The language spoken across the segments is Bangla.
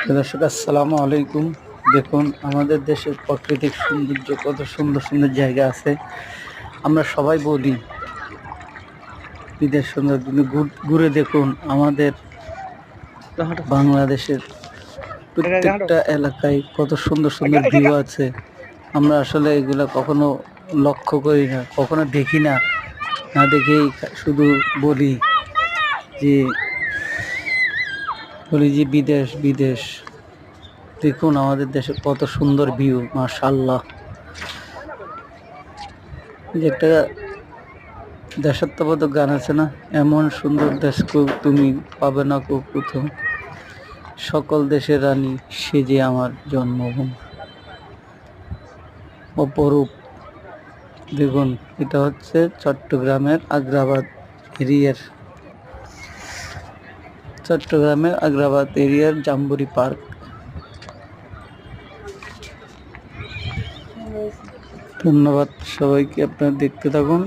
দর্শক আসসালামু আলাইকুম। দেখুন আমাদের দেশের প্রাকৃতিক সৌন্দর্য, কত সুন্দর সুন্দর জায়গা আছে। আমরা সবাই বলি বিদেশ সুন্দর, কিন্তু ঘুরে দেখুন আমাদের বাংলাদেশের প্রত্যেকটা এলাকায় কত সুন্দর সুন্দর ভিউ আছে। আমরা আসলে এগুলা কখনো লক্ষ্য করি না, কখনো দেখি না। না দেখেই শুধু বলি যে বিদেশ বিদেশ। দেখুন আমাদের দেশে কত সুন্দর ভিউ, মাশাআল্লাহ। যে একটা দেশাত্মবোধক গান আছে না, এমন সুন্দর দেশ তুমি পাবে না কো প্রথম, সকল দেশের রানী সে যে আমার জন্মভূমি। অপরূপ। দেখুন এটা হচ্ছে চট্টগ্রামের আগ্রাবাদ এরিয়ার জাম্বুরি পার্ক। ধন্যবাদ সবাইকে, আপনারা দেখতে থাকুন,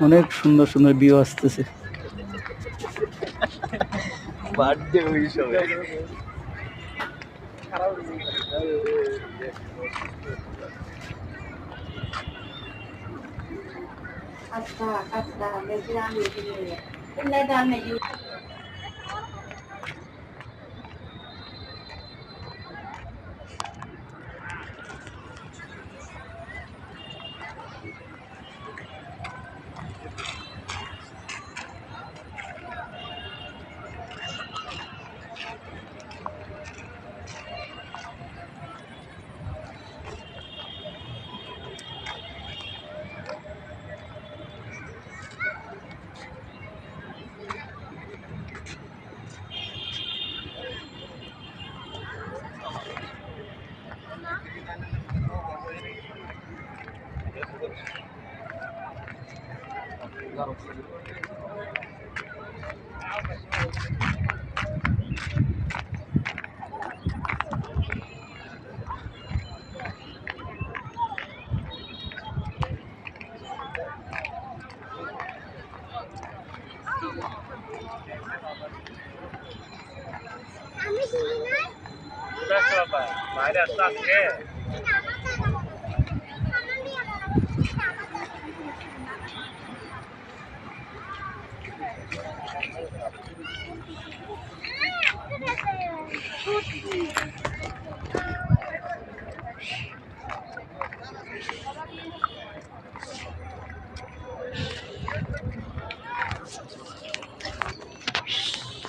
অনেক সুন্দর সুন্দর ভিউ আসতেছে।